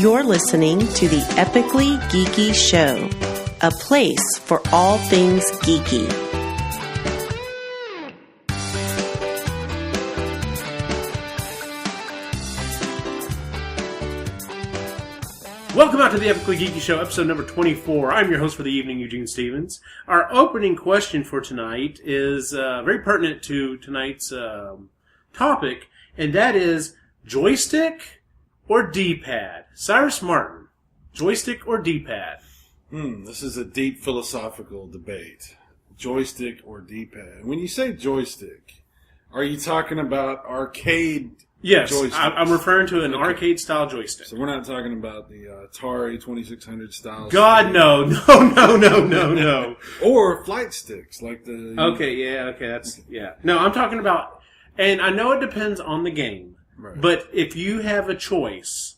You're listening to the Epically Geeky Show, a place for all things geeky. Welcome out to the Epically Geeky Show, episode number 24. I'm your host for the evening, Eugene Stevens. Our opening question for tonight is very pertinent to tonight's topic, and that is joystick or D-pad? Cyrus Martin, joystick or D-pad? This is a deep philosophical debate. Joystick or D-pad? When you say joystick, are you talking about arcade? Yes, joystick? I'm referring to an arcade-style joystick. So we're not talking about the Atari 2600 style. God, no. Or flight sticks, like the... No, I'm talking about, and I know it depends on the game, right. But if you have a choice,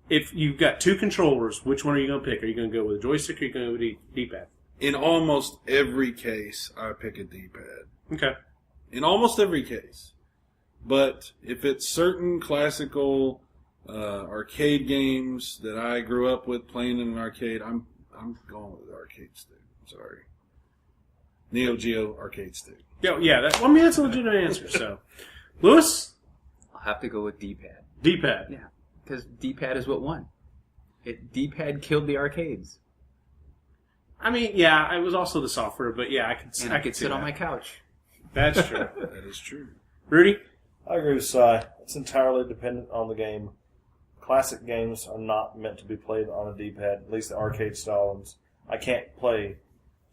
if you've got two controllers, which one are you going to pick? Are you going to go with a joystick or are you going to go with a D-pad? In almost every case, I pick a D-pad. Okay. In almost every case. But if it's certain classical arcade games that I grew up with playing in an arcade, I'm going with the arcade stick. I'm sorry. Neo Geo arcade stick. Yeah. That's a legitimate answer. So, Lewis? I'll have to go with D-pad. D-pad. Yeah, because D-pad is what won. D-pad killed the arcades. I mean, yeah, it was also the software, but yeah, I could sit on my couch. That's true. That is true. Rudy? I agree with Cy. It's entirely dependent on the game. Classic games are not meant to be played on a D-pad, at least the arcade style ones. I can't play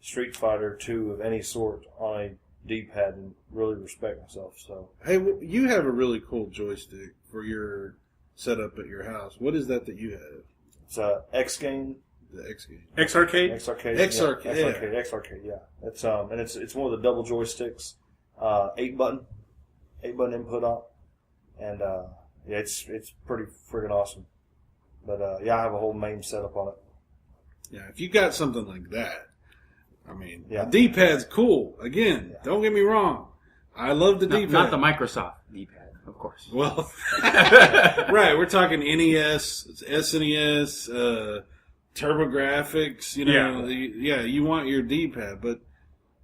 Street Fighter 2 of any sort on a D-pad and really respect myself. So, hey, you have a really cool joystick for your setup at your house. What is that you have? It's a X game. The X game. X-Arcade? X-Arcade. X-Arcade. Yeah. X-Arcade. Yeah. It's and it's one of the double joysticks, 8-button input on, and yeah, it's pretty friggin' awesome. But yeah, I have a whole MAME setup on it. Yeah, if you got something like that, I mean, yeah. The D-pad's cool. Again, Don't get me wrong. I love the D-pad. Not the Microsoft D-pad, of course. Well, right, we're talking NES, SNES, TurboGrafx, you want your D-pad, but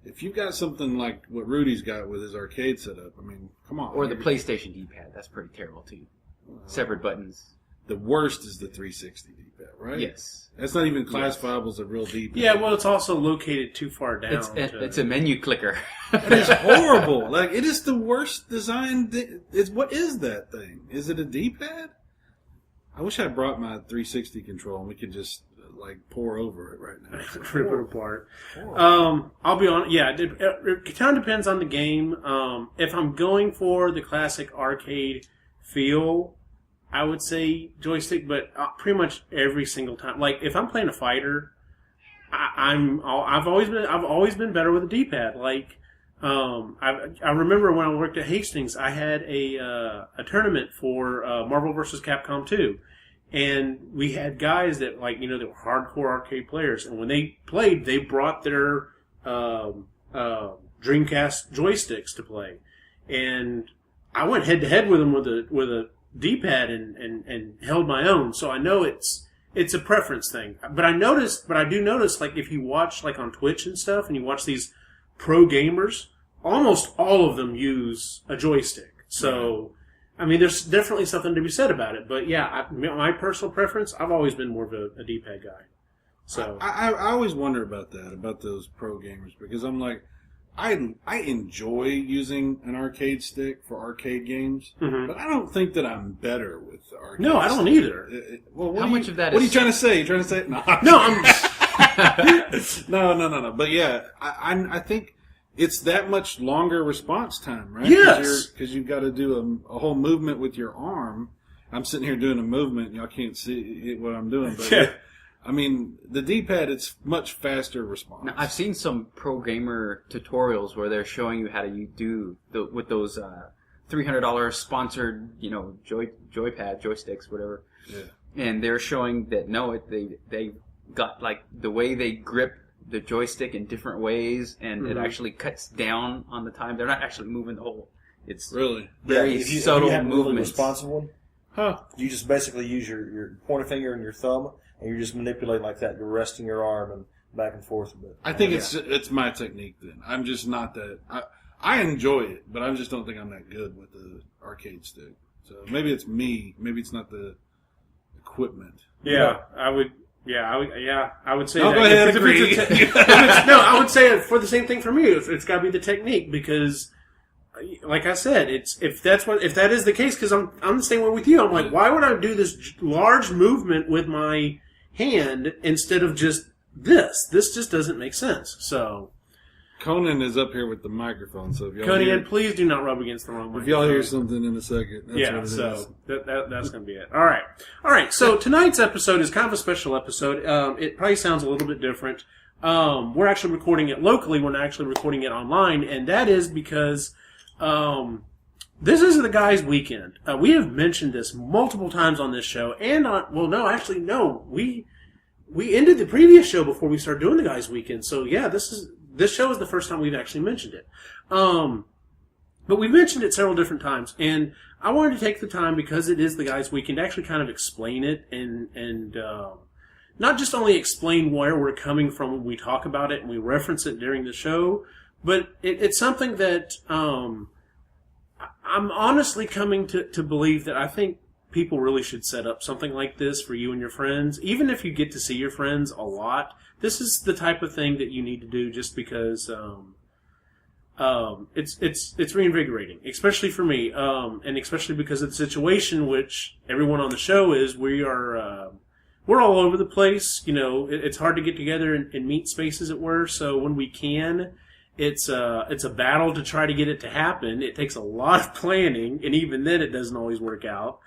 if you've got something like what Rudy's got with his arcade setup, I mean, come on. Or the PlayStation D-pad, that's pretty terrible too. Severed buttons. The worst is the 360 D-pad, right? Yes. That's not even classifiable as a real D-pad. Yeah, well, it's also located too far down. It's a menu clicker. It is horrible. Like, it is the worst designed. What is that thing? Is it a D-pad? I wish I brought my 360 control and we could just pour over it right now. Rip it apart. I'll be honest. Yeah, it kind of depends on the game. If I'm going for the classic arcade feel, I would say joystick. But pretty much every single time, like if I'm playing a fighter, I've always been better with a D-pad. Like I remember when I worked at Hastings, I had a tournament for Marvel vs. Capcom 2. And we had guys that, they were hardcore arcade players. And when they played, they brought their Dreamcast joysticks to play. And I went head-to-head with them with a D-pad and held my own. So I know it's a preference thing. But I do notice, if you watch, on Twitch and stuff, and you watch these pro gamers, almost all of them use a joystick. So... Right. I mean, there's definitely something to be said about it, but yeah, my personal preference, I've always been more of a D-pad guy. So I always wonder about those pro gamers, because I'm like, I enjoy using an arcade stick for arcade games, but I don't think that I'm better with the arcade. No, I don't either. How much of that? What are you trying to say? You trying to say no? No. But yeah, I think. It's that much longer response time, right? Yes. Because you've got to do a whole movement with your arm. I'm sitting here doing a movement. Y'all can't see what I'm doing. But yeah. I mean, the D-pad, it's much faster response. Now, I've seen some pro gamer tutorials where they're showing you how to do with those $300 sponsored, joysticks, whatever. Yeah. And they're showing that they got the way they grip the joystick in different ways, and it actually cuts down on the time. They're not actually moving the whole. It's really very subtle movement. Really movements. responsive one? Huh. You just basically use your pointer finger and your thumb, and you're just manipulating like that. You're resting your arm and back and forth a bit. I think it's my technique then. I'm just not that. I enjoy it, but I just don't think I'm that good with the arcade stick. So maybe it's me. Maybe it's not the equipment. Yeah, I would. Yeah, I would say. I'll that. go ahead and If agree. no, I would say for the same thing for me. It's got to be the technique because, like I said, if that is the case, because I'm the same way with you. I'm like, why would I do this large movement with my hand instead of just this? This just doesn't make sense. So. Conan is up here with the microphone, so if y'all Conan, please do not rub against the wrong microphone. if y'all hear something in a second, that's what it is. So that's going to be it. All right. So tonight's episode is kind of a special episode. It probably sounds a little bit different. We're actually recording it locally. We're not actually recording it online, and that is because this is the guys' weekend. We have mentioned this multiple times on this show, and we ended the previous show before we started doing the guys' weekend. So yeah, this show is the first time we've actually mentioned it. But we've mentioned it several different times, and I wanted to take the time, because it is the guys' weekend, to actually kind of explain it and not just only explain where we're coming from when we talk about it and we reference it during the show, but it's something that I'm honestly coming to believe that I think people really should set up something like this for you and your friends. Even if you get to see your friends a lot, this is the type of thing that you need to do just because it's reinvigorating, especially for me, and especially because of the situation which everyone on the show is. We're all over the place. You know, it's hard to get together and meet spaces at work. So when we can, it's a battle to try to get it to happen. It takes a lot of planning, and even then, it doesn't always work out.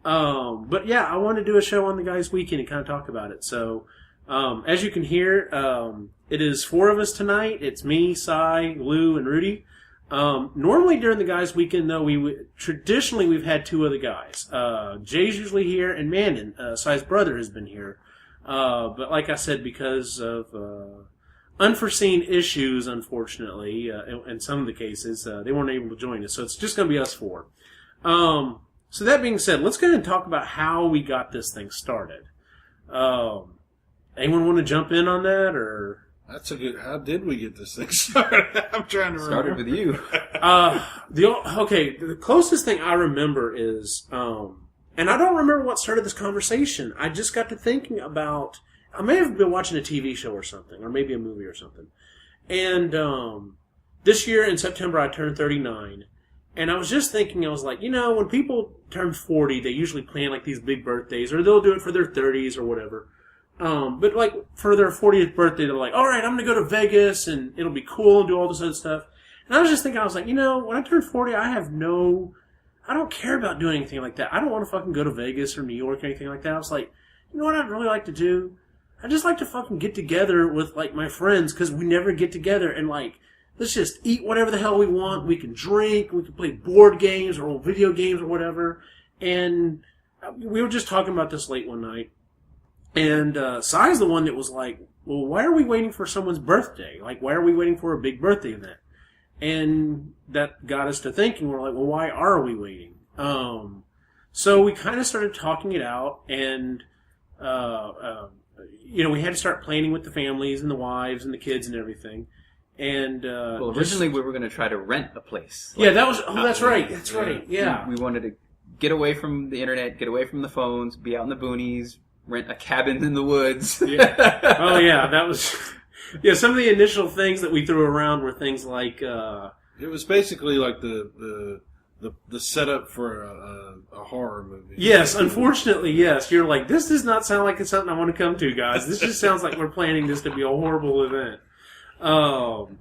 But yeah, I want to do a show on the guys' weekend and kind of talk about it. So, as you can hear, it is 4 of us tonight. It's me, Cy, Lou, and Rudy. Normally during the guys' weekend, though, traditionally we've had 2 other guys. Jay's usually here, and Mandan, Cy's brother, has been here. But like I said, because of unforeseen issues, unfortunately, in some of the cases, they weren't able to join us. So it's just going to be us 4. So that being said, let's go ahead and talk about how we got this thing started. Anyone want to jump in on that, or? That's a good. How did we get this thing started? I'm trying to remember. Started with you. The closest thing I remember is, and I don't remember what started this conversation. I just got to thinking about. I may have been watching a TV show or something, or maybe a movie or something. And this year in September, I turned 39. And I was just thinking, I was like, when people turn 40, they usually plan like these big birthdays, or they'll do it for their 30s or whatever. But like for their 40th birthday, they're like, all right, I'm going to go to Vegas and it'll be cool and do all this other stuff. And I was just thinking, I was like, when I turn 40, I don't care about doing anything like that. I don't want to fucking go to Vegas or New York or anything like that. I was like, you know what I'd really like to do? I'd just like to fucking get together with like my friends, because we never get together, and like, let's just eat whatever the hell we want. We can drink. We can play board games or video games or whatever. And we were just talking about this late one night. And Cy's the one that was like, well, why are we waiting for someone's birthday? Like, why are we waiting for a big birthday event? And that got us to thinking. We're like, well, why are we waiting? So we kind of started talking it out. And, we had to start planning with the families and the wives and the kids and everything. And originally we were going to try to rent a place. Yeah, that was. Oh, that's right. That's right. Yeah, we wanted to get away from the internet, get away from the phones, be out in the boonies, rent a cabin in the woods. Yeah. Oh yeah, that was. Yeah, some of the initial things that we threw around were things like. It was basically like the setup for a horror movie. Yes, unfortunately, yes. You're like, this does not sound like it's something I want to come to, guys. This just sounds like we're planning this to be a horrible event.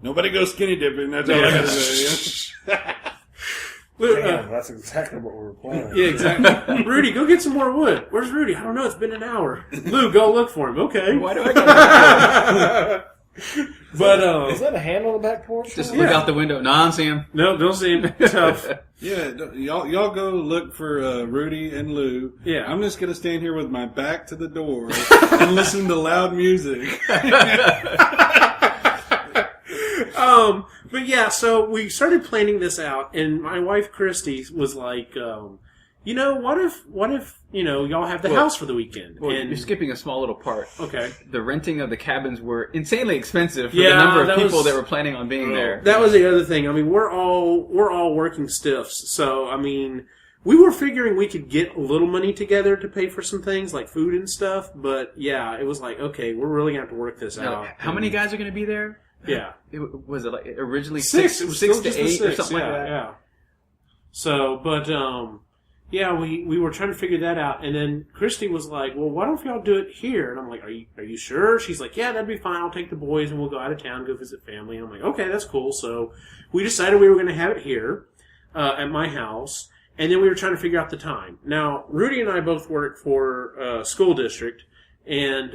Nobody goes skinny dipping. That's all I gotta say. Damn, that's exactly what we were planning. Yeah, exactly. Rudy, go get some more wood. Where's Rudy? I don't know. It's been an hour. Lou, go look for him. Okay. Why do I gotta But is that a hand on the back porch? just look out the window? No, I don't see him. No, don't see him. Tough. Yeah, y'all go look for Rudy and Lou. Yeah. I'm just gonna stand here with my back to the door and listen to loud music. But yeah, so we started planning this out, and my wife Christy was like, you know, what if y'all have the house for the weekend? Well, and you're skipping a small little part. Okay. The renting of the cabins were insanely expensive for Yeah, the number of that people was- that were planning on being there. That was the other thing. I mean, we're all working stiffs, so I mean, we were figuring we could get a little money together to pay for some things like food and stuff. But yeah, it was like, okay, we're really gonna have to work this Now, out. how many guys are going to be there? Yeah, Was it like originally six. It was six still to just the eight or six. something Yeah, like that? yeah. So, but yeah, we were trying to figure that out, and then Christy was like, "Well, why don't y'all do it here?" And I'm like, "Are you sure?" She's like, "Yeah, that'd be fine. I'll take the boys and we'll go out of town, go visit family." And I'm like, "Okay, that's cool." So we decided we were going to have it here at my house, and then we were trying to figure out the time. Now, Rudy and I both work for a school district, and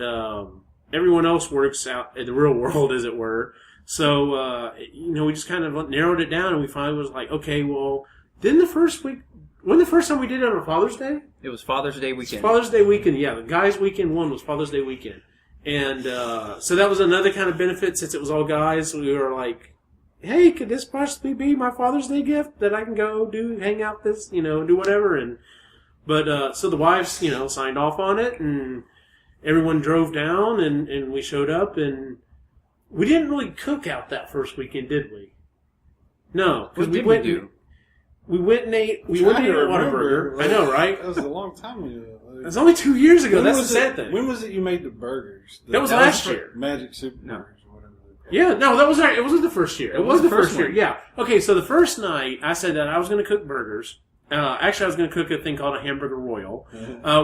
everyone else works out in the real world, as it were. So we just kind of narrowed it down, and we finally was like, "Okay, well." Then the first week, when the first time we did it on Father's Day? It was Father's Day weekend. Father's Day weekend, yeah. The guys' weekend one was Father's Day weekend. And so that was another kind of benefit since it was all guys. We were like, hey, could this possibly be my Father's Day gift that I can go hang out this, do whatever. But so the wives, signed off on it, and everyone drove down, and we showed up, and we didn't really cook out that first weekend, did we? No. What did we do? We went and ate. We went and ate a Whataburger. I know, right? That was a long time ago. It was only 2 years ago. That's the sad thing. When was it you made the burgers? That was last year. Magic Super Burgers or whatever. Yeah, no, that was it. Wasn't the first year. It was the first year. Yeah. Okay, so the first night I said that I was going to cook burgers. Actually, I was going to cook a thing called a hamburger royal,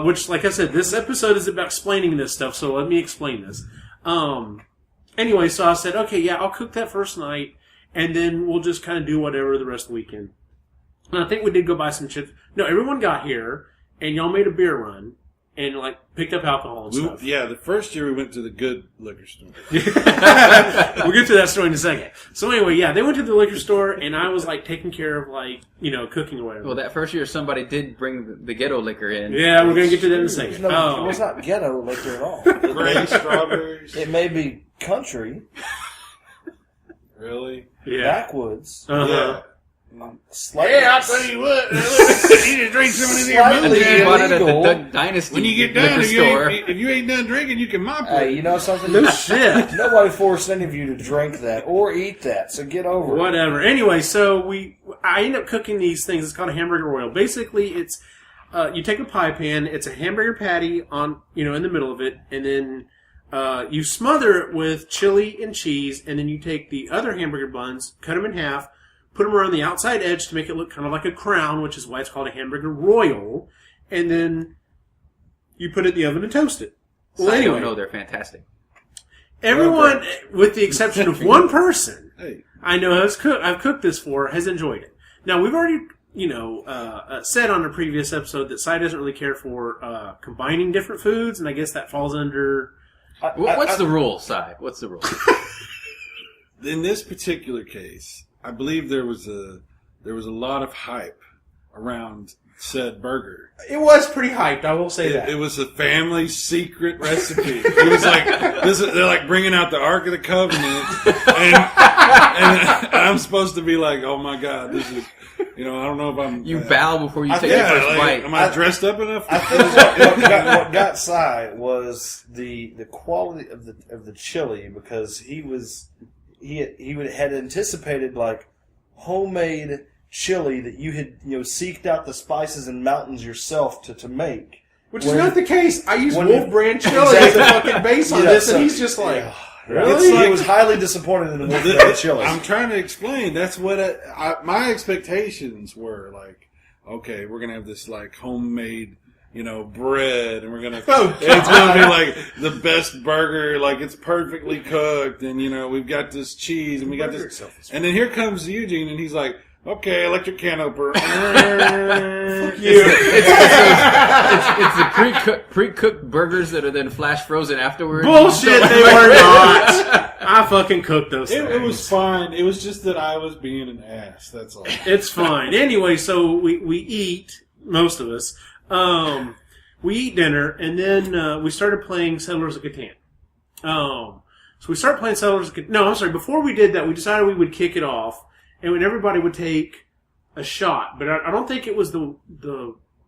which, like I said, this episode is about explaining this stuff. So let me explain this. Anyway, so I said, okay, yeah, I'll cook that first night, and then we'll just kind of do whatever the rest of the weekend. And I think we did go buy some chips. No, everyone got here, and y'all made a beer run, and picked up alcohol and stuff. Yeah, the first year we went to the good liquor store. We'll get to that story in a second. So anyway, yeah, they went to the liquor store, and I was taking care of cooking or whatever. Well, that first year somebody did bring the ghetto liquor in. Yeah, we're gonna get to that in a second. It was not ghetto liquor at all. Gray strawberries. It may be country, Really? Yeah. backwoods, Yeah. slightly. Hey, I'll tell you what. You need to drink some of these here Slightly And then you bought it at the illegal. Duck Dynasty When you get done, liquor store. if you ain't done drinking, you can mop Hey, it. you know something? No shit. Nobody forced any of you to drink that or eat that, so get over it. Whatever. Anyway, so I end up cooking these things. It's called a hamburger royal. Basically, it's you take a pie pan. It's a hamburger patty on in the middle of it, and then you smother it with chili and cheese, and then you take the other hamburger buns, cut them in half, put them around the outside edge to make it look kind of like a crown, which is why it's called a hamburger royal, and then you put it in the oven and toast it. Well, I anyway, don't know, they're fantastic. everyone, with the exception of one person, Hey. I know I've cooked this for, has enjoyed it. Now, we've already, said on a previous episode that Cy doesn't really care for combining different foods, and I guess that falls under... What's the rule, Si? What's the rule? In this particular case, I believe there was a lot of hype around said burger. It was pretty hyped, I will say that. It was a family secret recipe. It was they're bringing out the Ark of the Covenant, and I'm supposed to be like, oh my God, this is, I don't know if I'm. You bow before you take the Yeah, first bite. am I dressed up enough? I think what got Cy was the quality of the chili, because he had anticipated homemade chili that you had seeked out the spices and mountains yourself to make. Which is not the case. I use when- Wolf Brand chili as a fucking base on this, and he's just like... Really? He was highly disappointed in the Wolf Brand chili. I'm trying to explain. That's what my expectations were. Okay, we're gonna have this homemade, bread, and we're gonna. It's gonna be the best burger. It's perfectly cooked, and we've got this cheese, and we got this. And then here comes Eugene, and he's like, "Okay, electric can opener." Fuck you. It's the pre-cooked burgers that are then flash frozen afterwards. Bullshit, they were not. I fucking cooked those things. It was fine. It was just that I was being an ass. That's all. It's fine. Anyway, so we eat, most of us. We eat dinner, and then we started playing Settlers of Catan. So we started playing Settlers of Catan. No, I'm sorry. Before we did that, we decided we would kick it off, and when everybody would take a shot. But I don't think it was the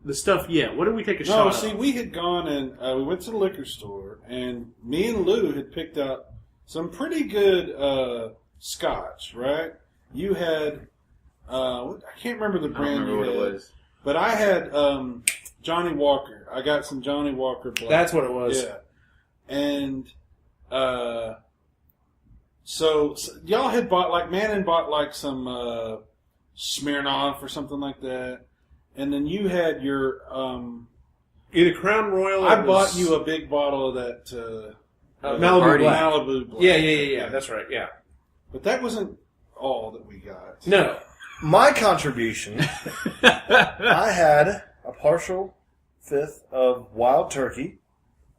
the stuff. Yeah. What did we take a No, shot? see, of? we had gone and we went to the liquor store, and me and Lou had picked up some pretty good scotch. Right? You had I can't remember the I don't brand remember you what had, it was. but I had Johnny Walker. I got some Johnny Walker Black. That's what it was. Yeah, and so y'all had bought Mannon bought some Smirnoff or something like that, and then you had your Either Crown Royal. Or I bought you a big bottle of that Malibu Party. Black. Malibu Black. Yeah. That's right. Yeah. But that wasn't all that we got. No. My contribution, I had a partial fifth of wild turkey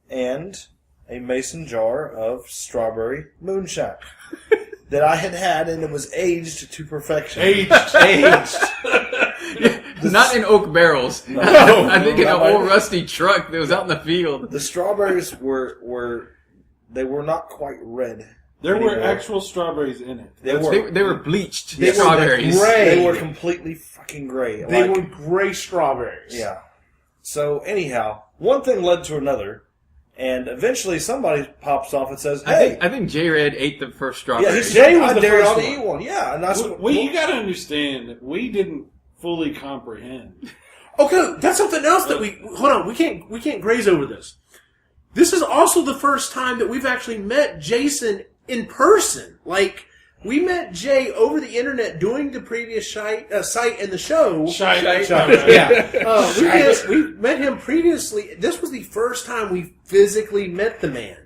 and a mason jar of strawberry moonshine that I had, and it was aged to perfection. Aged. Not in oak barrels. No. I think in an No. old rusty truck that was out in the field. The strawberries were not quite red. There were anymore. actual strawberries in it. They were. They were bleached Yes, strawberries. gray. They were completely fucking gray. They Like- were gray strawberries. Yeah. So anyhow, one thing led to another, and eventually somebody pops off and says, "Hey, I think J-Red ate the first yeah, strawberry. he Jay said, was I the dare first y'all to one. eat one." Yeah, and that's what. Well, you got to understand that we didn't fully comprehend. Okay, that's something else that we hold on. We can't graze over this. This is also the first time that we've actually met Jason in person. Like we met Jay over the internet doing the previous site and the show. Yeah, we met him previously. This was the first time we physically met the man.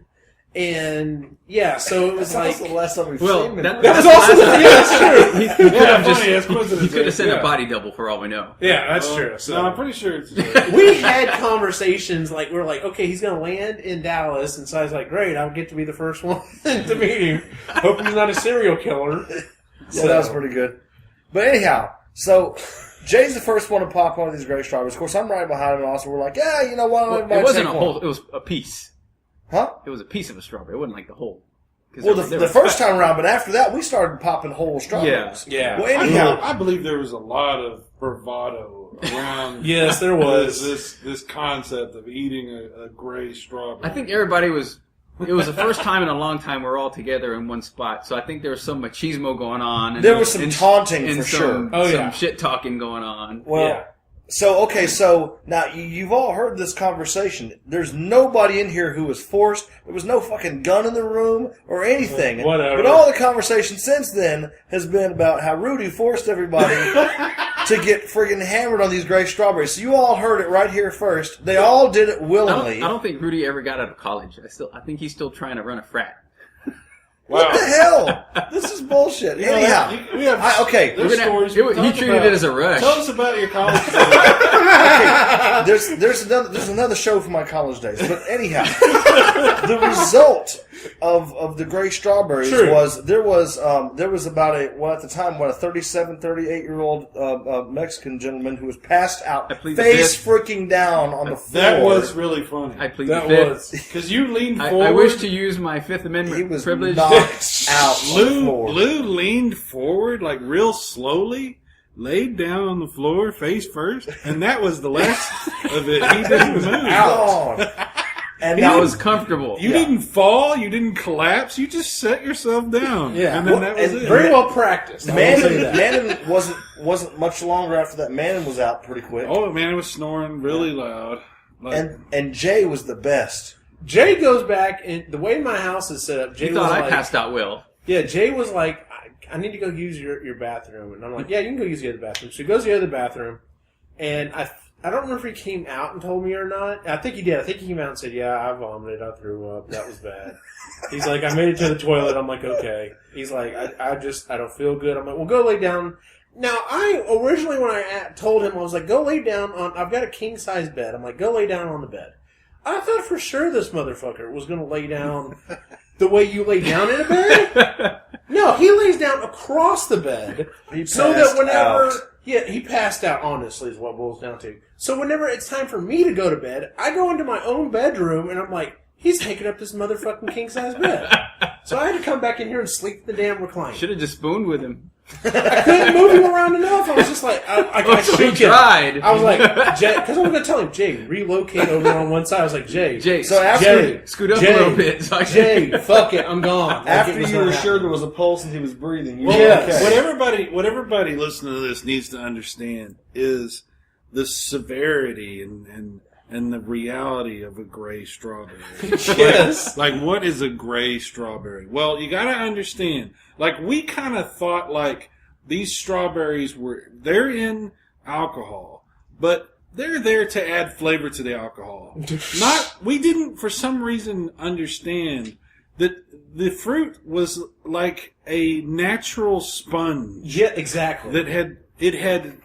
And yeah, so it was That's like also the last time we've Well, seen him. that- that was also that's true. He could have just funny, that's coincidence, he could have right? sent Yeah. a body double for all we know. Yeah, that's true. So. No, I'm pretty sure it's. We had conversations like we're like, okay, he's gonna land in Dallas, and so I was like, great, I'll get to be the first one to meet him. Hope he's not a serial killer. Yeah, that was pretty good. But anyhow, so Jay's the first one to pop one of these gray strawberries. Of course, I'm right behind him, and also we're like, yeah, you know what? Well, it wasn't a whole. It was a piece. Huh? It was a piece of a strawberry. It wasn't like the whole. 'Cause Well, they the were first cut. time around, but after that, we started popping whole strawberries. Yeah. Well, anyhow, I believe there was a lot of bravado around. Yes, there was. this concept of eating a gray strawberry. I think everybody was. It was the first time in a long time we're all together in one spot. So I think there was some machismo going on. And there was some taunting and for some, sure. Oh, yeah. some shit talking going on. Well, Yeah. so now you've all heard this conversation. There's nobody in here who was forced. There was no fucking gun in the room or anything. Whatever. But all the conversation since then has been about how Rudy forced everybody to get friggin' hammered on these gray strawberries. So you all heard it right here first. They all did it willingly. I don't think Rudy ever got out of college. I think he's still trying to run a frat. What the hell? This is bullshit. You know, Anyhow, we have okay. there's stories. we He talk treated about. it as a rush. Tell us about your college days. There's another show for my college days. But anyhow, the result of the gray strawberries True. was there was about at the time a 37, 38-year-old Mexican gentleman who was passed out I plead the face fifth. freaking down on the floor. That was really funny. I plead That the fifth. was. Because you leaned forward. I wish to use my Fifth he Amendment was privilege. knocked out on the floor. Lou leaned forward like real slowly, laid down on the floor face first, and that was the last of it. He didn't move. Gone. And That now was comfortable. You didn't fall. You didn't collapse. You just set yourself down. Yeah. And then that was and it. Very well practiced. I will say that. Mannon wasn't much longer after that. Mannon was out pretty quick. Oh, man, it was snoring really loud. Like, And Jay was the best. Jay goes back, and the way my house is set up, Jay You was thought I like, passed out well. yeah, Jay was like, I need to go use your bathroom. And I'm like, yeah, you can go use the other bathroom. So he goes to the other bathroom, and I don't remember if he came out and told me or not. I think he did. I think he came out and said, yeah, I vomited. I threw up. That was bad. He's like, I made it to the toilet. I'm like, okay. He's like, I don't feel good. I'm like, well, go lay down. Now, originally when I told him, I was like, go lay down I've got a king-size bed. I'm like, go lay down on the bed. I thought for sure this motherfucker was going to lay down the way you lay down in a bed. No, he lays down across the bed. He So that passed whenever... out. Yeah, he passed out, honestly, is what it boils down to. So whenever it's time for me to go to bed, I go into my own bedroom, and I'm like, he's taking up this motherfucking king-size bed. So I had to come back in here and sleep in the damn recliner. Should have just spooned with him. I couldn't move him around enough. I was just like, I shook him. Tried. I was like, Jay, because I was going to tell him, Jay, relocate over on one side. I was like, Jay, So after Jay, scoot up Jay, a little bit. So I can... Jay, fuck it, I'm gone. Like, after it was you not were sure happening. there was a pulse and he was breathing, you Well, were Yes. okay. what everybody listening to this needs to understand is the severity and the reality of a gray strawberry. Yes. Like, what is a gray strawberry? Well, you got to understand. Like, we kind of thought like these strawberries they're in alcohol, but they're there to add flavor to the alcohol. We didn't for some reason understand that the fruit was like a natural sponge. Yeah, exactly. That had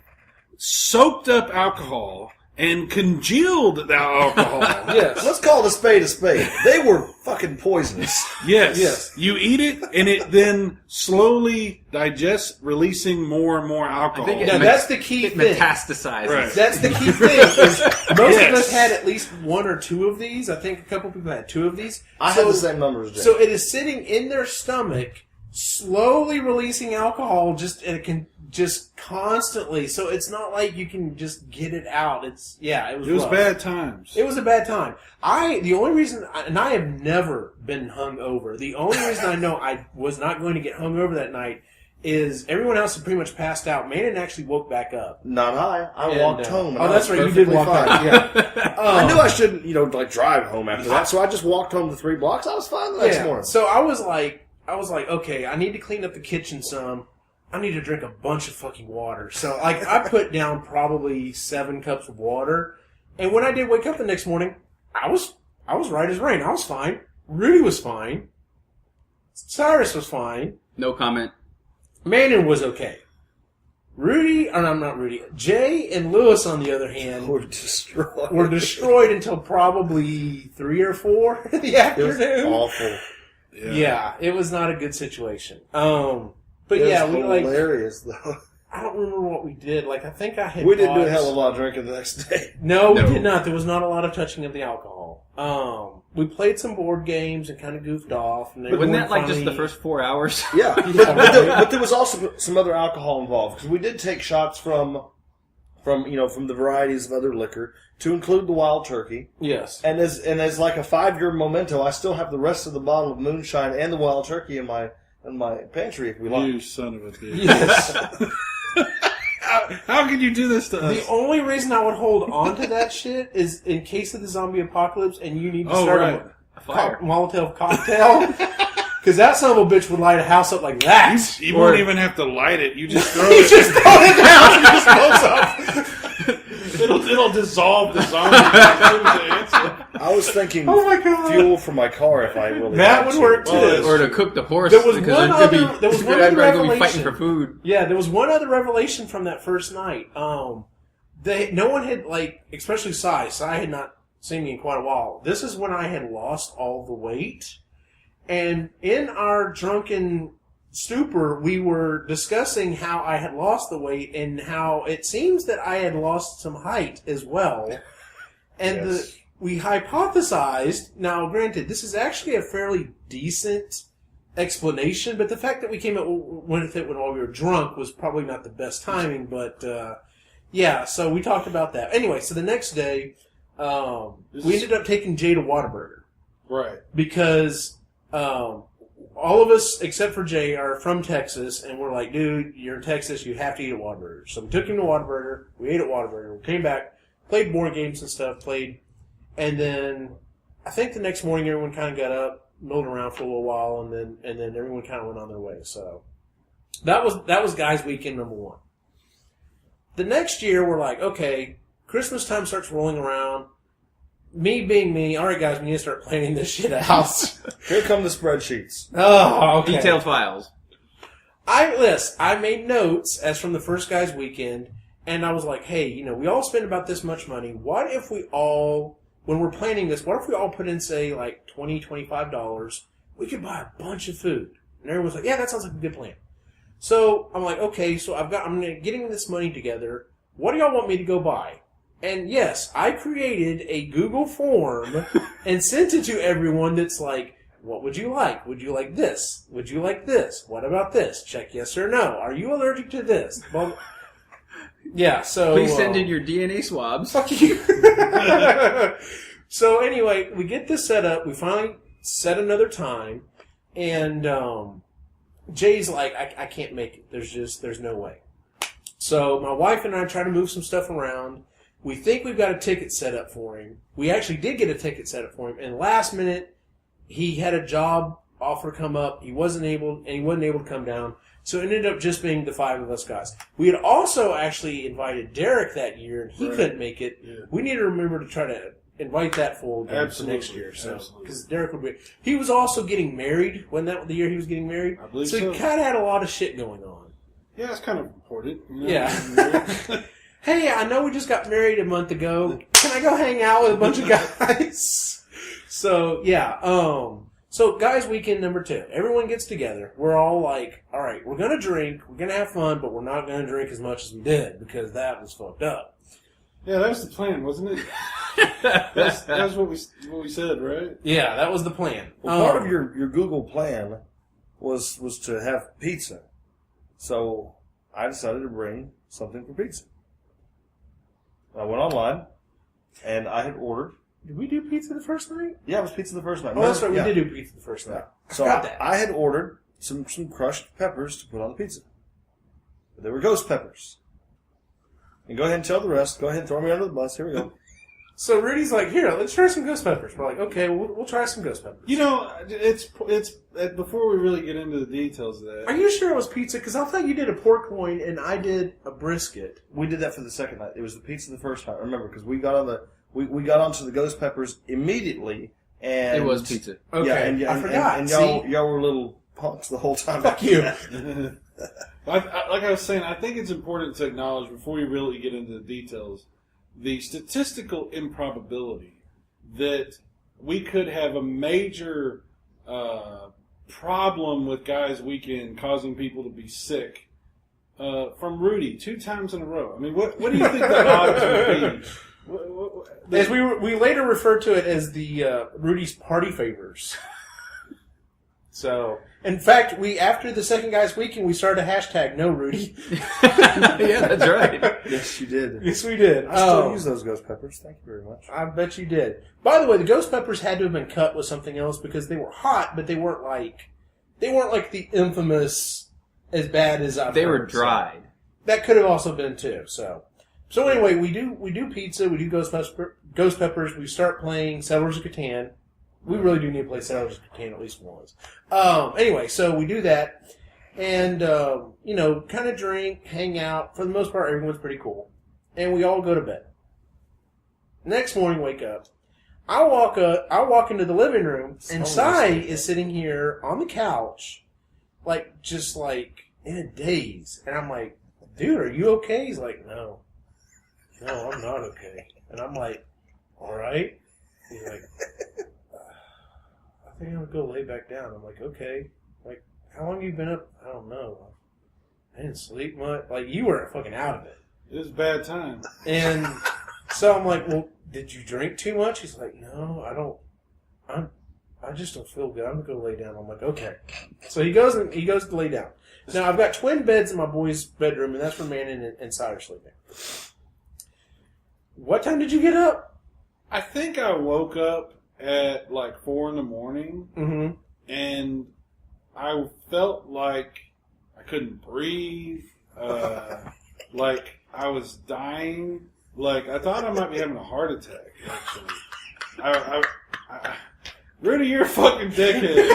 soaked up alcohol and congealed the alcohol. Yes. Let's call it a spade a spade. They were fucking poisonous. Yes. Yes. You eat it, and it then slowly digests, releasing more and more alcohol. I think Now, that's the key it thing. metastasizes. Right. That's the key thing. Is most Yes. of us had at least one or two of these. I think a couple people had two of these. I had the same number as Jay. So it is sitting in their stomach, slowly releasing alcohol, and it can just constantly. So it's not like you can just get it out. It was rough. bad times. It was a bad time. The only reason, and I have never been hungover. The only reason I know I was not going to get hungover that night is everyone else had pretty much passed out. Manon actually woke back up. Not I. I walked home. And Oh, I that's was right. You did perfectly walk fine. out. Yeah. I knew I shouldn't, drive home after that, so I just walked home the 3 blocks. I was fine the next morning. So I was like, okay, I need to clean up the kitchen some. I need to drink a bunch of fucking water. So I put down probably 7 cups of water. And when I did wake up the next morning, I was right as rain. I was fine. Rudy was fine. Cyrus was fine. No comment. Manon was okay. Jay and Lewis, on the other hand, We're destroyed. were destroyed until probably 3 or 4 in the It was afternoon. awful. Yeah, it was not a good situation. But It yeah, was hilarious, though. I don't remember what we did. I think I had. We didn't do a bought- hell of a lot of drinking the next day. No, we No. did not. There was not a lot of touching of the alcohol. We played some board games and kind of goofed off. And Wasn't that like just the first 4 hours? Yeah, but there was also some other alcohol involved because we did take shots from the varieties of other liquor to include the wild turkey. Yes. And as like a 5-year memento, I still have the rest of the bottle of moonshine and the wild turkey in my pantry if we You like. son of a bitch. Yes. How can you do this to us? The only reason I would hold on to that shit is in case of the zombie apocalypse and you need to Oh, start right. a Fire. Molotov cocktail. Because that son of a bitch would light a house up like that. You won't even have to light it. You just throw it. Just throw it in the house and it just blows up. It'll dissolve the zombie. That's the I was thinking Oh my God. fuel for my car if I really That had would to. work too. Well, Or to cook the horse. There was because one there could other- there was you one could other everybody go be fighting revelation. for food. Yeah, there was one other revelation from that first night. No one had, especially Cy. Cy had not seen me in quite a while. This is when I had lost all the weight. And in our drunken stupor, we were discussing how I had lost the weight and how it seems that I had lost some height as well. And Yes. we hypothesized, now granted, this is actually a fairly decent explanation, but the fact that we came up with it while we were drunk was probably not the best timing, but yeah, so we talked about that. Anyway, so the next day, we ended up taking Jay to Whataburger right. because all of us, except for Jay, are from Texas, and we're like, dude, you're in Texas, you have to eat at Whataburger. So we took him to Whataburger, we ate at Whataburger, we came back, played board games and stuff, and then I think the next morning everyone kind of got up, milled around for a little while, and then everyone kind of went on their way. So that was guys' weekend number 1. The next year, we're like, okay, Christmas time starts rolling around. Me being me, all right, guys, we need to start planning this shit out. Here come the spreadsheets. Oh, okay. Detailed files. I made notes as from the first guy's weekend, and I was like, hey, we all spend about this much money. What if we all, when we're planning this, what if we all put in, say, like $20, $25? We could buy a bunch of food. And everyone's like, yeah, that sounds like a good plan. So I'm like, okay, so I'm getting this money together. What do y'all want me to go buy? And yes, I created a Google form and sent it to everyone that's like, What would you like? Would you like this? Would you like this? What about this? Check yes or no. Are you allergic to this? Well, yeah, so... Please send in your DNA swabs. Fuck you. So anyway, we get this set up. We finally set another time. And Jay's like, I can't make it. There's no way. So my wife and I try to move some stuff around. We think we've got a ticket set up for him. We actually did get a ticket set up for him. And last minute, he had a job offer come up. He wasn't able to come down. So it ended up just being the 5 of us guys. We had also actually invited Derek that year, and he couldn't make it. Yeah. We need to remember to try to invite that fool again for next year. So because Derek would be. He was also getting married when the year he was getting married. I believe so he kind of had a lot of shit going on. Yeah, it's kind of important. You know? Yeah. Hey, I know we just got married a month ago. Can I go hang out with a bunch of guys? So, yeah. So, guys' weekend number 2. Everyone gets together. We're all like, all right, we're going to drink. We're going to have fun, but we're not going to drink as much as we did because that was fucked up. Yeah, that was the plan, wasn't it? That's what we said, right? Yeah, that was the plan. Well, part of your Google plan was to have pizza. So, I decided to bring something for pizza. I went online, and I had ordered. Did we do pizza the first night? Yeah, it was pizza the first night. Oh, that's right. Yeah. We did do pizza the first night. So Got that. I had ordered some crushed peppers to put on the pizza. But they were ghost peppers. And go ahead and tell the rest. Go ahead and throw me under the bus. Here we go. So Rudy's like, here, let's try some ghost peppers. We're like, okay, we'll try some ghost peppers. You know, it's before we really get into the details of that. Are you sure it was pizza? Because I thought you did a pork loin and I did a brisket. We did that for the second night. It was the pizza the first time. Remember, because we got onto the ghost peppers immediately, and It was pizza. Okay, yeah, I forgot. And See? y'all were little punks the whole time. Fuck you. Like I was saying, I think it's important to acknowledge before we really get into the details the statistical improbability that we could have a major problem with Guys Weekend causing people to be sick from Rudy 2 times in a row. I mean, what do you think the odds would be? As we later referred to it as the Rudy's party favors. So, in fact, after the second Guys Weekend, we started a hashtag No Rudy. Yeah, that's right. Yes, you did. Yes, we did. I still use those ghost peppers. Thank you very much. I bet you did. By the way, the ghost peppers had to have been cut with something else because they were hot, but they weren't like the infamous as bad as I've They heard. were dried. That could have also been too. So anyway, we do pizza. We do ghost peppers. We start playing Settlers of Catan. We really do need to play Settlers of Catan at least once. Anyway, so we do that, and kind of drink, hang out. For the most part, everyone's pretty cool, and we all go to bed. Next morning, wake up. I walk into the living room, and Sai is sitting here on the couch, just in a daze, and I'm like, "Dude, are you okay?" He's like, "No, I'm not okay," and I'm like, "All right." He's like, I think I'm going to go lay back down. I'm like, okay. Like, how long have you been up? I don't know. I didn't sleep much. Like, you were fucking out of it. It was a bad time. And so I'm like, well, did you drink too much? He's like, no, I don't. I just don't feel good. I'm going to go lay down. I'm like, okay. So he goes to lay down. Now, I've got twin beds in my boy's bedroom, and that's where Mannon and Sai are sleeping. What time did you get up? I think I woke up at 4 in the morning, Mm-hmm. and I felt like I couldn't breathe, like I was dying, like I thought I might be having a heart attack, actually. Rudy, you're a fucking dickhead.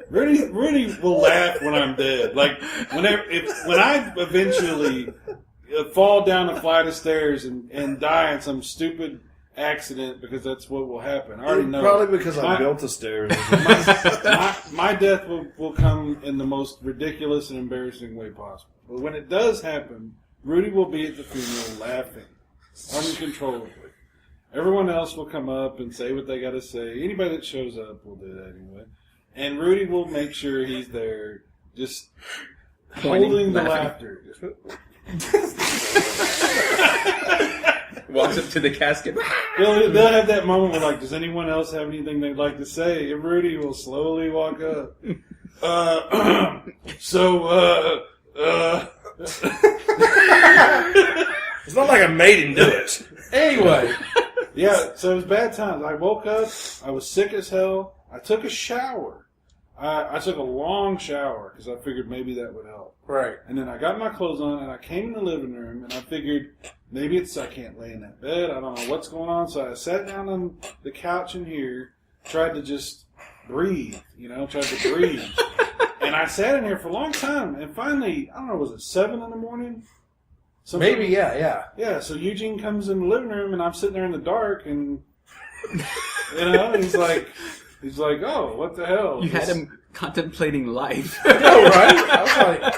Rudy will laugh when I'm dead. Like, when I eventually fall down a flight of stairs and die in some stupid accident, because that's what will happen. I already know. Probably because I built the stairs. My death will come in the most ridiculous and embarrassing way possible. But when it does happen, Rudy will be at the funeral laughing uncontrollably. Everyone else will come up and say what they got to say. Anybody that shows up will do that anyway. And Rudy will make sure he's there, just holding the laughter. Walks up to the casket. They'll have that moment where, like, does anyone else have anything they'd like to say? And Rudy will slowly walk up. It's not like I made him do it. Anyway. Yeah, so it was bad times. I woke up. I was sick as hell. I took a shower. I took a long shower because I figured maybe that would help. Right. And then I got my clothes on and I came in the living room and I figured maybe it's I can't lay in that bed. I don't know what's going on. So I sat down on the couch in here, tried to just breathe, tried to breathe. And I sat in here for a long time. And finally, I don't know, was it 7 in the morning? Something? Maybe, yeah. Yeah, so Eugene comes in the living room and I'm sitting there in the dark and, and he's like, oh, what the hell? You had him contemplating life. I know, right? I was like...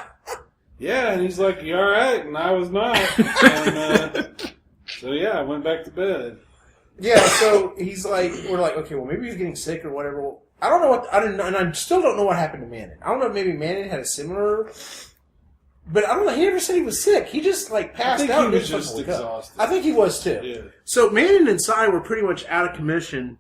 Yeah, and he's like, you all right? And I was not. And, so, yeah, I went back to bed. Yeah, so he's like, we're like, okay, well, maybe he's getting sick or whatever. Well, I don't know and I still don't know what happened to Mannon. I don't know if maybe Mannon had a similar... But I don't know. He never said he was sick. He just passed out. He was just exhausted. I think he was too. Yeah. So Mannon and Cy were pretty much out of commission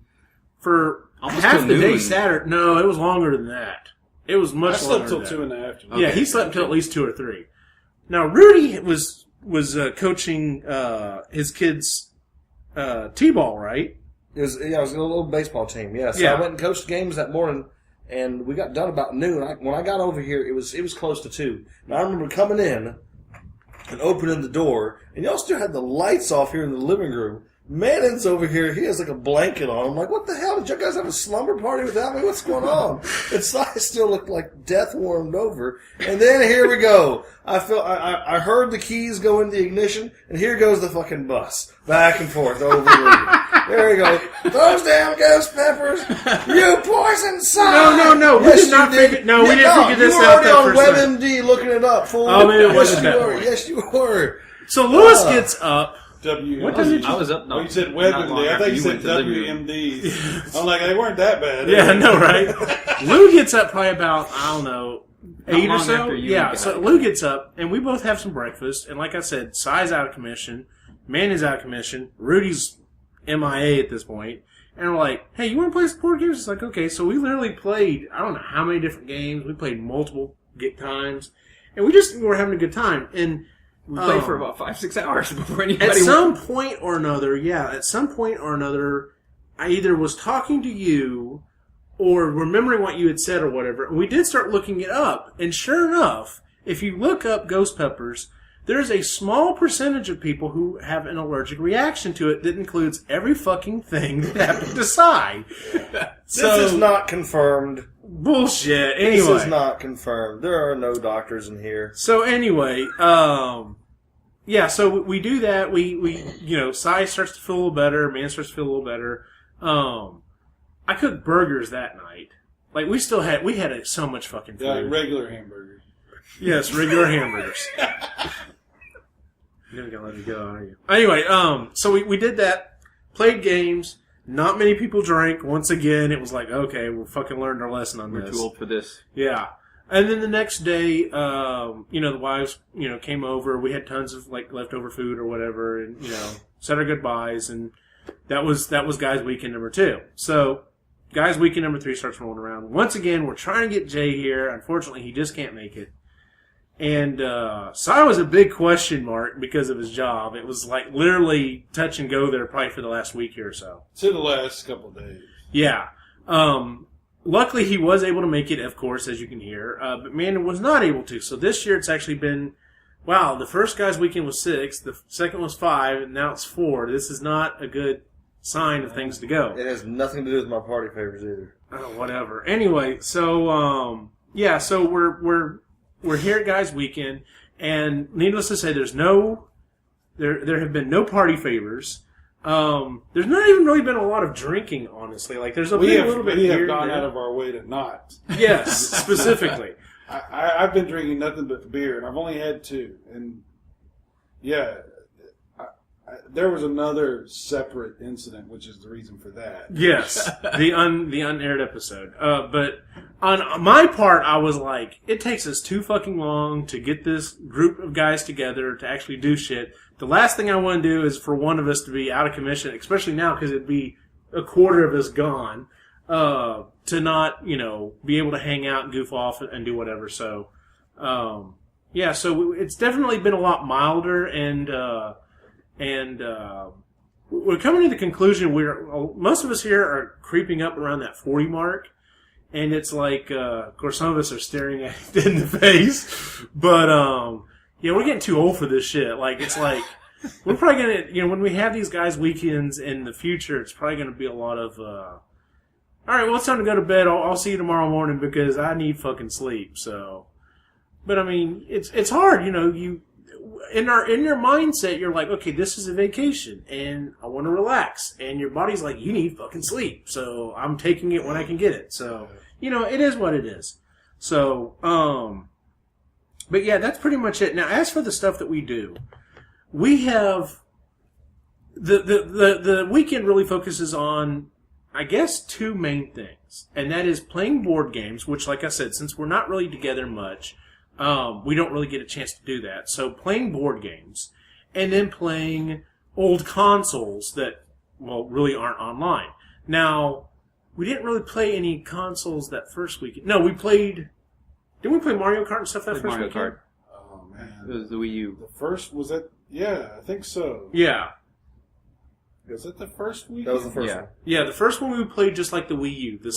for Almost half till the day noon. Saturday. No, it was longer than that. It was much I longer. slept till than 2 in the that. afternoon. Yeah, Okay. he slept until at least 2 or 3. Now Rudy was coaching his kids t-ball, right? It was a little baseball team. Yeah, so Yeah. I went and coached games that morning, and we got done about noon. When I got over here, it was close to 2. And I remember coming in and opening the door, and y'all still had the lights off here in the living room. Mannon's over here. He has like a blanket on. I'm like, what the hell? Did you guys have a slumber party without me? What's going on? And so I still looked like death warmed over. And then here we go. I heard the keys go in the ignition, and here goes the fucking bus. Back and forth over and There we go. Those damn ghost peppers. You poison son. No. We Yes, did not you did. figure. No, we didn't figure this You were out already that on first time. WebMD looking it up, fool. Oh, maybe it yes, wasn't you that were. point. Yes, you were. So Lewis gets up. What time did I was up. No, Well, you said not long WebMD. I after thought you said went to the living room. WMDs. I'm like, they weren't that bad. Yeah, I know, right? Lou gets up probably about, I don't know, 8 or long so. after you Yeah, got so it. Lou gets up, and we both have some breakfast. And like I said, Cy's out of commission. Man is out of commission. Rudy's MIA at this point. And we're like, hey, you want to play some board games? It's like, okay. So we literally played, I don't know how many different games. We played multiple times. And we just were having a good time. And We played for about 5-6 hours before anybody. at some point or another, I either was talking to you or remembering what you had said or whatever. And we did start looking it up. And sure enough, if you look up ghost peppers, there's a small percentage of people who have an allergic reaction to it that includes every fucking thing that happened to Cy. This is not confirmed. Bullshit. Anyway. This is not confirmed. There are no doctors in here. So anyway, yeah, so we do that. We Cy starts to feel a little better. Man starts to feel a little better. I cooked burgers that night. Like we had so much fucking food. Yeah, like regular hamburgers. Yes, regular hamburgers. You're never gonna let me go, are you? Anyway, so we did that. Played games. Not many people drank. Once again, it was like, okay, we fucking learned our lesson on We're this. too old for this. Yeah. And then the next day, the wives, came over. We had tons of leftover food or whatever, and said our goodbyes, and that was guys' weekend number 2. So, guys' weekend number 3 starts rolling around. Once again, we're trying to get Jay here. Unfortunately, he just can't make it. And Cy was a big question mark because of his job. It was like literally touch and go there probably for the last week here or so. To the last couple of days. Yeah. Luckily, he was able to make it, of course, as you can hear. But Mandan was not able to. So this year, it's actually been, wow, the first guy's weekend was 6, the second was 5, and now it's 4. This is not a good sign of things to go. It has nothing to do with my party favors either. Oh, whatever. Anyway, so so we're here at Guys Weekend, and needless to say, there have been no party favors. There's not even really been a lot of drinking, honestly. Like there's a little bit we here have and gone there. out of our way to not. Yes, specifically. I've been drinking nothing but beer, and I've only had 2. And yeah, there was another separate incident, which is the reason for that. Yes, the unaired episode. But on my part, I was like, it takes us too fucking long to get this group of guys together to actually do shit. The last thing I want to do is for one of us to be out of commission, especially now because it'd be a quarter of us gone, to not, be able to hang out and goof off and do whatever. So, yeah, so it's definitely been a lot milder, and we're coming to the conclusion most of us here are creeping up around that 40 mark, and it's like, of course, some of us are staring at it in the face, but yeah, we're getting too old for this shit. Like, it's like we're probably gonna, when we have these guys' weekends in the future, it's probably gonna be a lot of, all right, well, it's time to go to bed. I'll see you tomorrow morning because I need fucking sleep. So, but I mean, it's hard, you. In your mindset, you're like, okay, this is a vacation, and I want to relax. And your body's like, you need fucking sleep. So I'm taking it when I can get it. So, it is what it is. So, but yeah, that's pretty much it. Now, as for the stuff that we do, we have the weekend really focuses on, I guess, two main things, and that is playing board games, which, like I said, since we're not really together much, we don't really get a chance to do that. So playing board games, and then playing old consoles that, really aren't online. Now, we didn't really play any consoles that first weekend. No, we played... Didn't we play Mario Kart and stuff that first Mario weekend? Kart. Oh, man. It was the Wii U. The first, was that? Yeah, I think so. Yeah. Was it the first week? That was the first one. Yeah, the first one we played just like the Wii U. The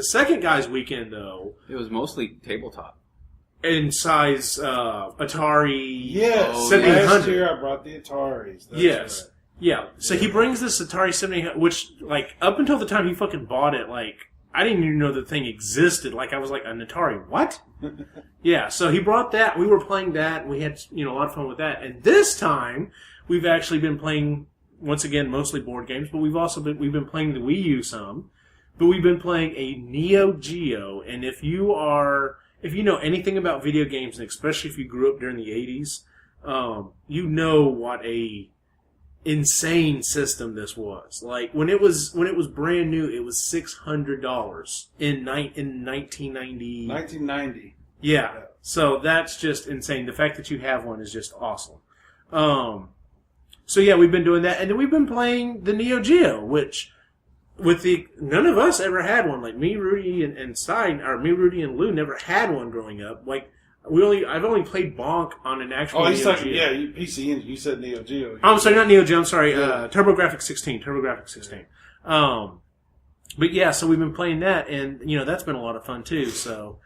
second guy's weekend, though... It was mostly tabletop. In size Atari Yes. 7800. Last year I brought the Ataris. That's Yes. right. Yeah. So he brings this Atari 7800, which, like, up until the time he fucking bought it, like, I didn't even know the thing existed. Like, I was like, an Atari, what? Yeah, so he brought that. We were playing that. And we had, a lot of fun with that. And this time, we've actually been playing, once again, mostly board games, but we've been playing the Wii U some. But we've been playing a Neo Geo, and if you know anything about video games, and especially if you grew up during the 80s, you know what a insane system this was. Like, when it was brand new, it was $600 in 1990. 1990. Yeah. So that's just insane. The fact that you have one is just awesome. So yeah, we've been doing that, and then we've been playing the Neo Geo, which none of us ever had one. Like me, Rudy, and Stein, or me, Rudy, and Lou never had one growing up. Like I've only played Bonk on an actual. Oh, he's Neo talking. Geo. Yeah, PC Engine. You said Neo Geo. I'm sorry, not Neo Geo. I'm sorry, Yeah. TurboGrafx 16. TurboGrafx 16. But yeah, so we've been playing that, and that's been a lot of fun too. So,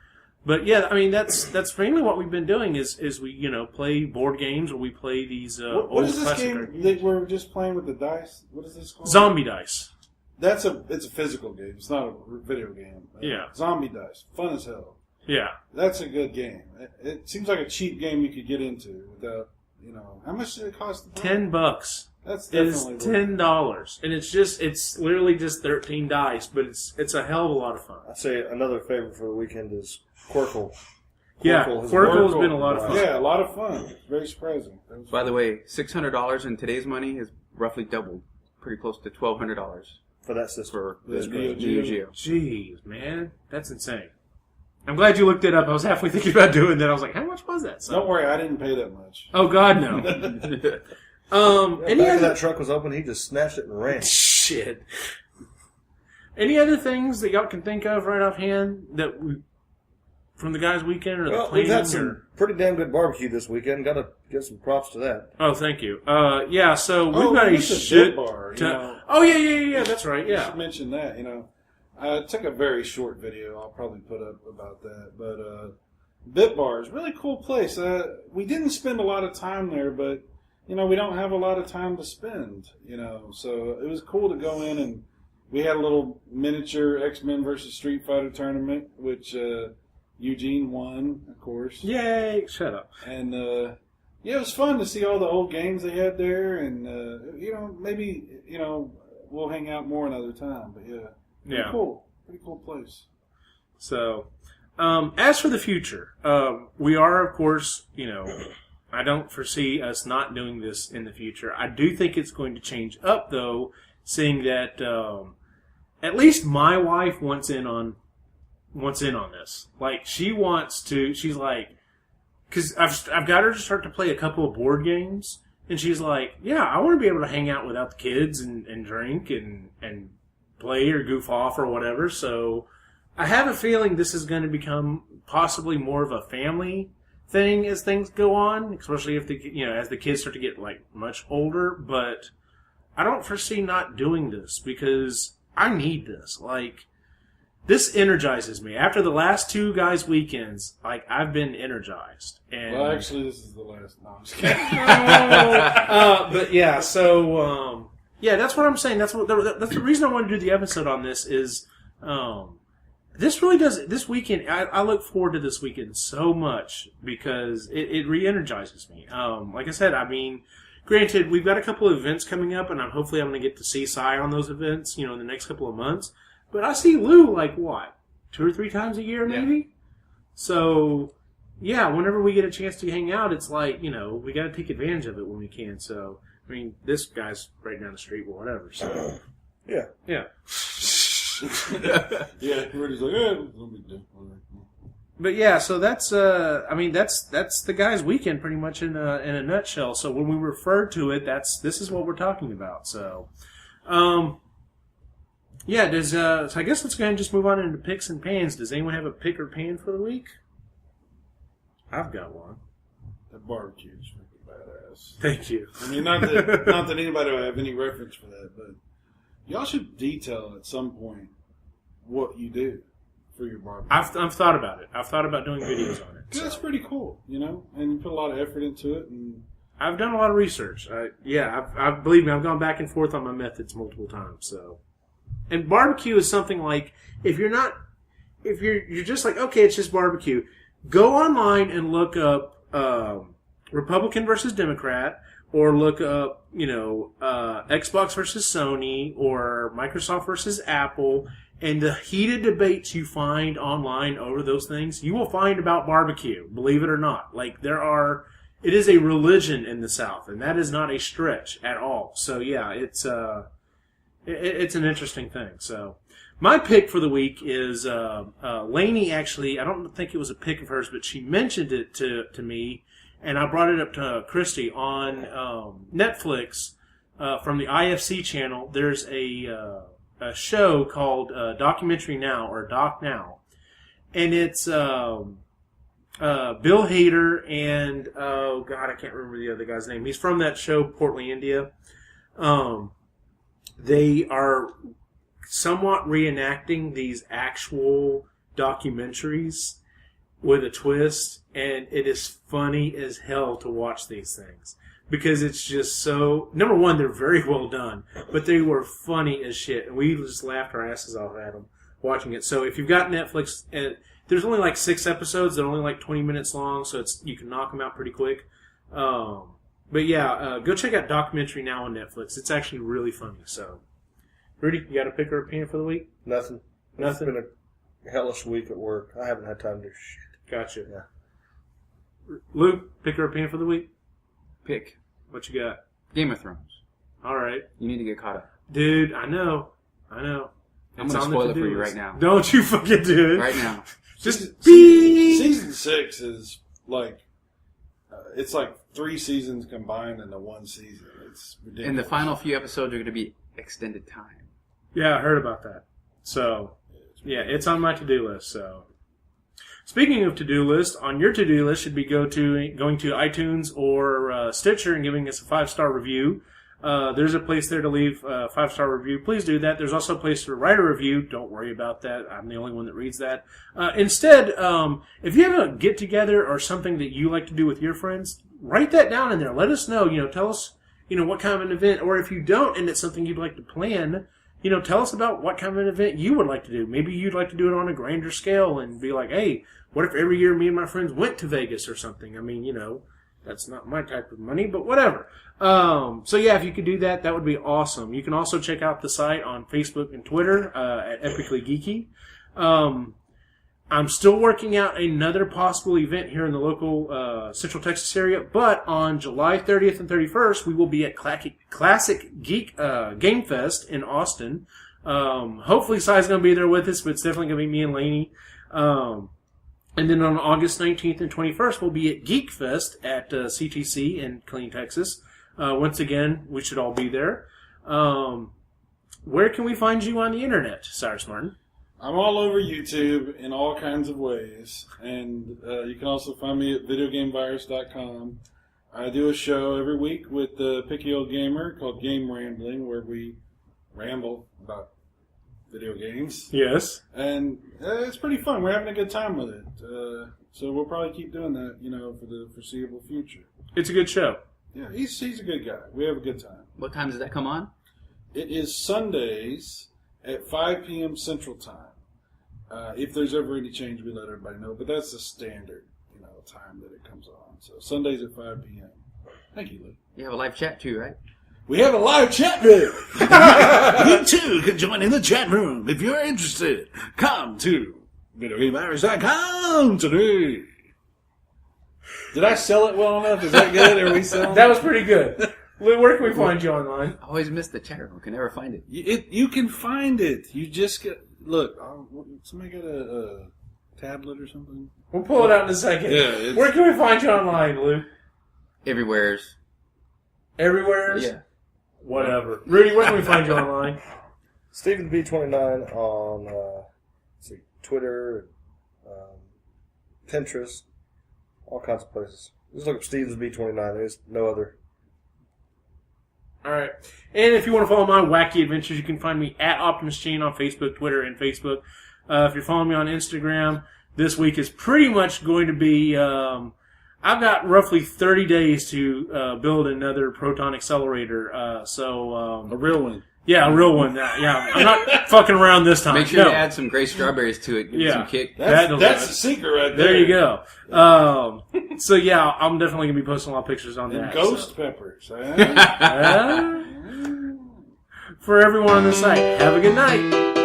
but yeah, I mean that's mainly what we've been doing is we play board games, or we play these. What old is this classic game arcade- that we're just playing with the dice? What is this called? Zombie Dice. It's a physical game. It's not a video game. Yeah. Zombie Dice. Fun as hell. Yeah. That's a good game. It seems like a cheap game you could get into without, how much did it cost? $10. That's It is definitely $10, and it's literally just 13 dice, but it's a hell of a lot of fun. I'd say another favorite for the weekend is Quirkle. Yeah, Quirkle's been a lot of fun. Yeah, a lot of fun. It's very surprising. By the way, $600 in today's money is roughly doubled. Pretty close to $1,200 For that system. for The the Neo Neo Geo. Jeez, man, that's insane. I'm glad you looked it up. I was halfway thinking about doing that. I was like, how much was that? So, Don't worry, I didn't pay that much. oh God, no. Any Back when other that truck was open, he just snatched it and ran. shit? Any other things that y'all can think of right offhand from the guys' weekend or the Well, we've planning? had some pretty damn good barbecue this weekend. Got to give some props to that. Oh, thank you. Yeah. So we've Oh, got a it's a shit Bit Bar, ton. Oh yeah. That's right. I Yeah. should mention that, I took a very short video I'll probably put up about that, but Bit Bar is a really cool place. We didn't spend a lot of time there, but, we don't have a lot of time to spend, so it was cool to go in, and we had a little miniature X-Men versus Street Fighter tournament, which Eugene won, of course. Yay! Shut up. And, it was fun to see all the old games they had there, and, maybe, we'll hang out more another time, but yeah. Yeah. Pretty cool place. So, as for the future, we are, of course, I don't foresee us not doing this in the future. I do think it's going to change up, though, seeing that at least my wife wants in on this. Like, she wants to. She's like, because I've got her to start to play a couple of board games, and she's like, yeah, I want to be able to hang out without the kids and drink and play or goof off or whatever. So I have a feeling this is going to become possibly more of a family thing as things go on, especially if as the kids start to get like much older. But I don't foresee not doing this because I need this. Like, this energizes me. After the last two guys' weekends, like, I've been energized. And Well, actually, this is the last. No, I'm just kidding. but yeah, so yeah, that's what I'm saying. That's the reason I want to do the episode on this is this really does this weekend. I look forward to this weekend so much because it re-energizes me. Like I said, I mean, granted, we've got a couple of events coming up, and hopefully I'm going to get to see Cy on those events, in the next couple of months. But I see Lou, like, what, 2 or 3 times a year, maybe? Yeah. So, yeah, whenever we get a chance to hang out, it's like, we got to take advantage of it when we can. So, I mean, this guy's right down the street or whatever. So, yeah. Yeah. Yeah, everybody's like, no big deal. But yeah, so that's that's the guy's weekend pretty much in a nutshell. So when we refer to it, this is what we're talking about. So, yeah. So I guess let's go ahead and just move on into picks and pans. Does anyone have a pick or pan for the week? I've got one. That barbecue is freaking badass. Thank you. I mean, not that anybody will have any reference for that, but y'all should detail at some point what you do for your barbecue. I've thought about it. I've thought about doing videos on it. So. That's pretty cool, and you put a lot of effort into it. And I've done a lot of research. Believe me, I've gone back and forth on my methods multiple times. So, and barbecue is something like if you're just like, okay, it's just barbecue. Go online and look up Republican versus Democrat, or look up Xbox versus Sony, or Microsoft versus Apple. And the heated debates you find online over those things, you will find about barbecue, believe it or not. Like, it is a religion in the South, and that is not a stretch at all. So, yeah, it's an interesting thing. So, my pick for the week is, Lainey actually, I don't think it was a pick of hers, but she mentioned it to me, and I brought it up to Christy on Netflix from the IFC channel. There's a show called Documentary Now, or Doc Now, and it's Bill Hader and oh god, I can't remember the other guy's name. He's from that show Portland, India. They are somewhat reenacting these actual documentaries with a twist, and it is funny as hell to watch these things. Because it's just so... Number one, they're very well done. But they were funny as shit. And we just laughed our asses off at them watching it. So if you've got Netflix... there's only like 6 episodes. They're only like 20 minutes long. So you can knock them out pretty quick. But yeah, go check out Documentary Now on Netflix. It's actually really funny. So, Rudy, you got a pick or a pan for the week? Nothing. It's been a hellish week at work. I haven't had time to do shit. Gotcha. Yeah. Luke, pick or a pan for the week? Pick. What you got? Game of Thrones. All right. You need to get caught up. Dude, I know. I'm going to spoil it for you right now. Don't you fucking do it. Right now. Just Season 6 is like, it's like 3 seasons combined into 1 season. It's ridiculous. And the final few episodes are going to be extended time. Yeah, I heard about that. So, yeah, it's on my to-do list, so... Speaking of to-do list, on your to-do list should be going to iTunes or Stitcher and giving us a 5-star review. There's a place there to leave a 5-star review. Please do that. There's also a place to write a review. Don't worry about that. I'm the only one that reads that. Instead, if you have a get-together or something that you like to do with your friends, write that down in there. Let us know. Tell us, what kind of an event. Or if you don't and it's something you'd like to plan, tell us about what kind of an event you would like to do. Maybe you'd like to do it on a grander scale and be like, hey, what if every year me and my friends went to Vegas or something? I mean, that's not my type of money, but whatever. So yeah, if you could do that, that would be awesome. You can also check out the site on Facebook and Twitter at Epically Geeky. I'm still working out another possible event here in the local Central Texas area, but on July 30th and 31st, we will be at Classic Geek Game Fest in Austin. Hopefully, Sai's going to be there with us, but it's definitely going to be me and Lainey. And then on August 19th and 21st, we'll be at Geek Fest at CTC in Killeen, Texas. Once again, we should all be there. Where can we find you on the internet, Cyrus Martin? I'm all over YouTube in all kinds of ways. And you can also find me at videogamevirus.com. I do a show every week with the Picky Old Gamer called Game Rambling, where we ramble about video games. Yes. And it's pretty fun. We're having a good time with it. So we'll probably keep doing that, for the foreseeable future. It's a good show. Yeah, he's a good guy. We have a good time. What time does that come on? It is Sundays at 5 p.m. Central Time. If there's ever any change, we let everybody know. But that's the standard, time that it comes on. So Sundays at 5 p.m. Thank you, Lou. You have a live chat too, right? We have a live chat room. You too can join in the chat room if you're interested. Come to videogamevirus.com today. Did I sell it well enough? Is that good? Are we selling? That was pretty good. Lou, where can we find you online? I always miss the chat room. Can never find it. You can find it. You just look. Somebody got a tablet or something? We'll pull it out in a second. Yeah. Where can we find you online, Lou? Everywhere's. Everywhere's? Yeah. Whatever. Rudy, where can we find you online? Stephen B29 on Twitter, Pinterest, all kinds of places. Just look up Stevens B29. There's no other. All right. And if you want to follow my wacky adventures, you can find me at Optimus Gene on Facebook, Twitter, and Facebook. If you're following me on Instagram, this week is pretty much going to be... I've got roughly 30 days to build another proton accelerator. A real one. Yeah, a real one. Yeah, I'm not fucking around this time. Make sure you add some gray strawberries to it. Give it some kick. That's the secret right there. There you go. So yeah, I'm definitely gonna be posting a lot of pictures on and that. Ghost peppers. For everyone on the site, have a good night.